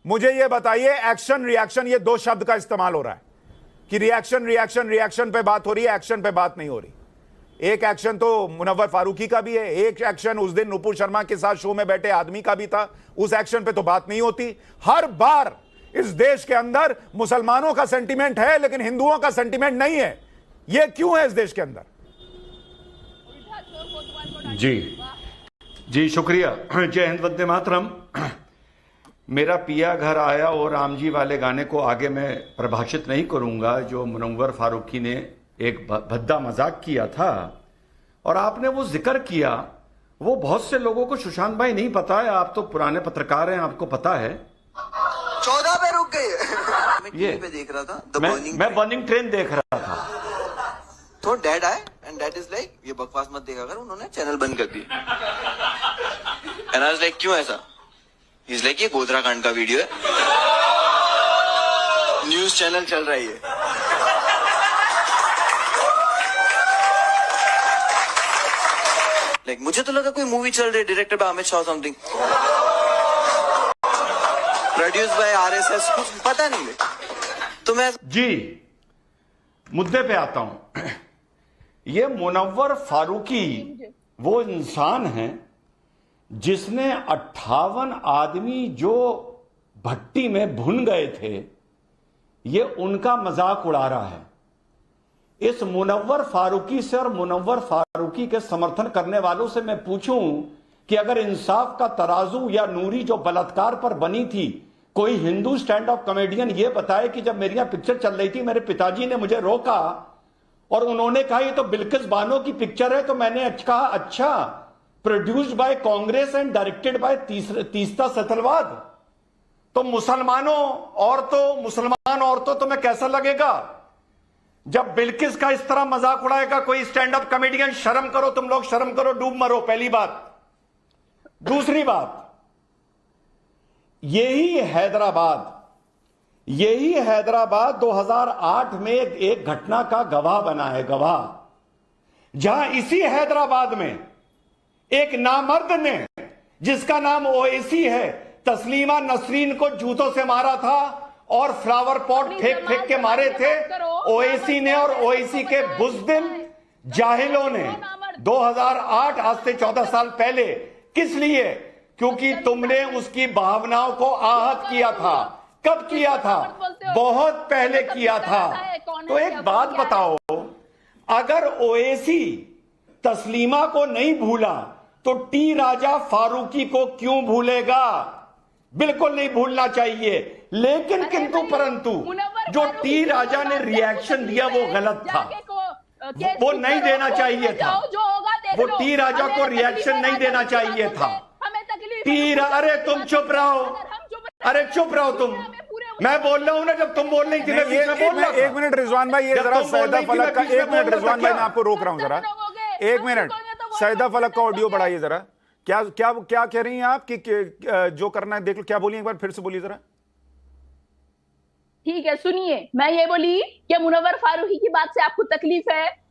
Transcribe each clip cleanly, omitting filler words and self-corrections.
मुझे ये बताइए, एक्शन रिएक्शन ये दो शब्द का इस्तेमाल हो रहा है कि रिएक्शन रिएक्शन रिएक्शन पे बात हो रही है, एक्शन पे बात नहीं हो रही। एक एक्शन तो मुनव्वर फारूकी का भी है, एक एक्शन उस दिन नुपुर शर्मा के साथ शो में बैठे आदमी का भी था, उस एक्शन पे तो बात नहीं होती। हर बार इस देश के अंदर मुसलमानों का सेंटीमेंट है लेकिन हिंदुओं का सेंटीमेंट नहीं है। यह क्यों है इस देश के अंदर? जी शुक्रिया। जय हिंद, वंदे मातरम। मेरा पिया घर आया और राम जी वाले गाने को आगे मैं प्रभाषित नहीं करूंगा, जो मुनव्वर फारूकी ने एक भद्दा मजाक किया था और आपने वो जिक्र किया। वो बहुत से लोगों को सुशांत भाई नहीं पता है, आप तो पुराने पत्रकार हैं, आपको पता है 14 पे रुक गए। मैं टीवी पे देख रहा था, मैं बर्निंग ट्रेन देख रहा था, तो डैड आए एंड डैड इज लाइक ये बकवास मत देखा कर, उन्होंने चैनल बंद कर दिया। एंड आई वाज लाइक क्यों ऐसा? ही इज लाइक ये गोधरा कांड का वीडियो है, न्यूज चैनल चल रही है। लाइक मुझे तो लगा कोई मूवी चल रही है, directed by Amit Shah something, produce by RSS, कुछ पता नहीं है। तो मैं जी मुद्दे पे आता हूं। ये मुनव्वर फारूकी वो इंसान है जिसने 58 आदमी जो भट्टी में भुन गए थे, ये उनका मजाक उड़ा रहा है। इस मुनव्वर फारूकी से और मुनव्वर फारूकी के समर्थन करने वालों से मैं पूछूं कि अगर इंसाफ का तराजू या नूरी जो बलात्कार पर बनी थी, कोई हिंदू स्टैंड अप कॉमेडियन ये बताए कि जब मेरी यहां पिक्चर चल रही थी, मेरे पिताजी ने मुझे रोका और उन्होंने कहा ये तो बिल्किस बानो की पिक्चर है, तो मैंने कहा अच्छा, produced by Congress and directed by Teesta Setalvad, तो मुसलमान औरतों तो मैं कैसा लगेगा जब बिल्किस का इस तरह मजाक उड़ाएगा कोई स्टैंड अप कॉमेडियन? शर्म करो तुम लोग, शर्म करो, डूब मरो, पहली बात। दूसरी बात, यही हैदराबाद 2008 में एक घटना का गवाह बना है, गवाह, जहां इसी हैदराबाद में एक नामर्द ने, जिसका नाम ओवैसी है, तस्लीमा नसरीन को जूतों से मारा था और फ्लावर पॉट फेंक के मारे थे ओवैसी ने और ओवैसी के बुज़दिल जाहिलों ने 2008, आज से 14 साल पहले। किस लिए? क्योंकि तुमने उसकी भावनाओं को आहत किया था। कब किया था? बहुत पहले किया था। तो एक बात बताओ, अगर ओवैसी तस्लीमा को नहीं भूला तो टी राजा फारूकी को क्यों भूलेगा? बिल्कुल नहीं भूलना चाहिए। लेकिन किंतु परंतु जो टी राजा ने रिएक्शन दिया वो गलत था, वो नहीं देना चाहिए था। वो टी राजा को रिएक्शन नहीं देना चाहिए था। अरे तुम चुप रहो, अरे चुप रहो तुम। मैं बोल रहा हूं ना, जब तुम बोल रही थी मैं बीच में बोल रहा था। एक मिनट रिजवान भाई, ये जरा सैदा फलक का, एक मिनट रिजवान भाई मैं आपको रोक रहा हूं जरा, एक मिनट। सैदा फलक का ऑडियो बढ़ाइए जरा। क्या क्या क्या कह रही हैं आप कि जो करना है देख लो? क्या बोलिए, एक बार फिर से बोलिए जरा। ठीक है, सुनिए, मैं ये बोली कि मुनव्वर फारूकी की बात से आपको तकलीफ है,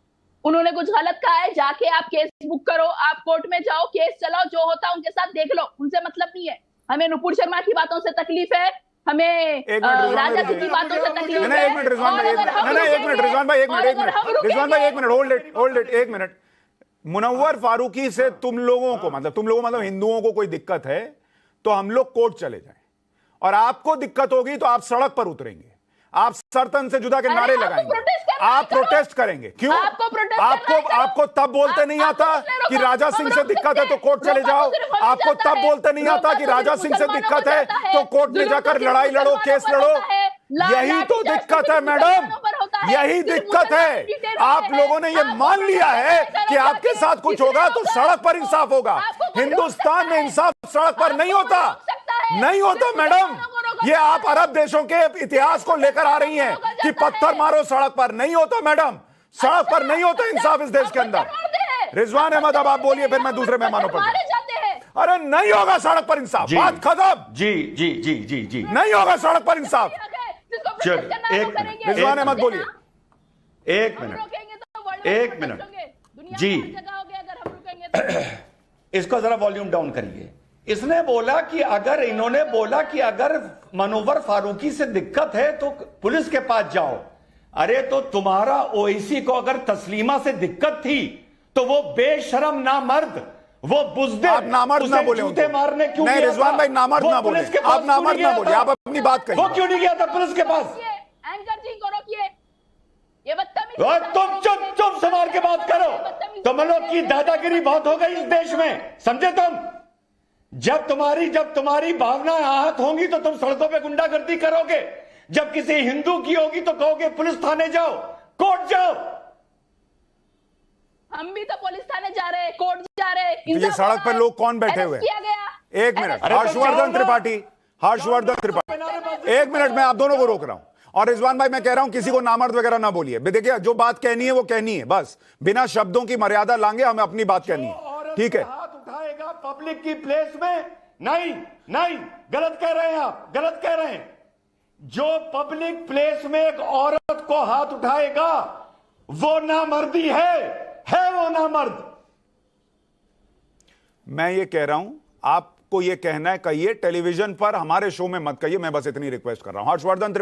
उन्होंने कुछ गलत कहा है, जाके आप केस बुक करो, आप कोर्ट में जाओ, केस चलाओ, जो होता है उनके साथ देख लो, उनसे मतलब नहीं है। हमें नुपुर शर्मा की बातों से तकलीफ है, हमें राजा की बातों से तकलीफ है। एक मिनट रिजवान भाई, होल्ड इट, एक मिनट। मुनव्वर फारूकी से तुम लोगों को मतलब हिंदुओं को कोई दिक्कत है तो हम लोग कोर्ट चले जाएं, और आपको दिक्कत होगी तो आप सड़क पर उतरेंगे, आप सरतन से जुदा के नारे लगाएंगे, आप प्रोटेस्ट करेंगे। क्यों? आपको तब बोलते नहीं आता कि राजा सिंह से दिक्कत है तो कोर्ट चले जाओ? आपको तब बोलते नहीं आता कि राजा सिंह से दिक्कत है तो कोर्ट में जाकर लड़ाई लड़ो, केस लड़ो? यही तो दिक्कत है मैडम, यही दिक्कत है। आप लोगों ने ये मान लिया है कि आपके साथ कुछ होगा तो सड़क पर इंसाफ होगा। हिंदुस्तान में इंसाफ सड़क पर नहीं होता, नहीं होता मैडम। ये आप अरब देशों के इतिहास को लेकर आ रही हैं कि पत्थर मारो सड़क पर, नहीं होता मैडम, सड़क पर नहीं होता इंसाफ इस देश के अंदर। रिजवान अहमद, अब आप बोलिए, फिर मैं दूसरे मेहमानों पर। अरे नहीं होगा सड़क पर इंसाफ, बात खत्म। जी जी जी जी जी, नहीं होगा सड़क पर इंसाफ। चल एक मिनट, रिजवान अहमद बोलिए। एक मिनट जी, इसको जरा वॉल्यूम डाउन करिए। इसने बोला कि अगर इन्होंने बोला कि अगर मनोवर फारूकी से दिक्कत है तो पुलिस के पास जाओ। अरे तो तुम्हारा ओवैसी को अगर तस्लीमा से दिक्कत थी तो वो बेशरम नामर्द, वो बुज़दिल, आप नामर्द ना बोले जूते उनको। मारने क्यों नहीं गया रिजवान था? भाई नामर्द वो ना बोले, पुलिस के पास आप नामर्द क्यों ना नहीं बोले, गया आप था? अपनी बात करिए। वो क्यों नहीं गया था पुलिस के पास? एंकर जी को रोकिए, ये बदतमीजी। और तुम चुप संभाल के बात करो। तुम लोग की दादागिरी बहुत हो गई इस देश में, समझे तुम? जब तुम्हारी भावनाएं आहत होंगी तो तुम सड़कों पे गुंडागर्दी करोगे। जब किसी हिंदू की होगी तो कहोगे पुलिस थाने जाओ, कोर्ट जाओ। हम भी तो पुलिस थाने जा रहे हैं, कोर्ट जा रहे हैं। ये सड़क पर लोग कौन बैठे हुए? किया गया। एक मिनट, अरे तो हर्षवर्धन जाओ ना। त्रिपाठी, हर्षवर्धन त्रिपाठी, एक मिनट, मैं आप दोनों को रोक रहा हूं। और रिजवान भाई मैं कह रहा हूं किसी को नामर्द वगैरह ना बोलिए। देखिए जो बात कहनी है वो कहनी है, बस बिना शब्दों की मर्यादा लांगे, हमें अपनी बात कहनी है, ठीक है? हाथ उठाएगा पब्लिक की प्लेस में, नहीं नहीं, गलत कह रहे हैं आप, गलत कह रहे हैं। जो पब्लिक प्लेस में एक औरत को हाथ उठाएगा वो नामर्दी है वो नामर्द। मैं ये कह रहा हूं, आपको ये कहना है कहिए, टेलीविजन पर हमारे शो में मत कहिए, मैं बस इतनी रिक्वेस्ट कर रहा हूं। हर्षवर्धन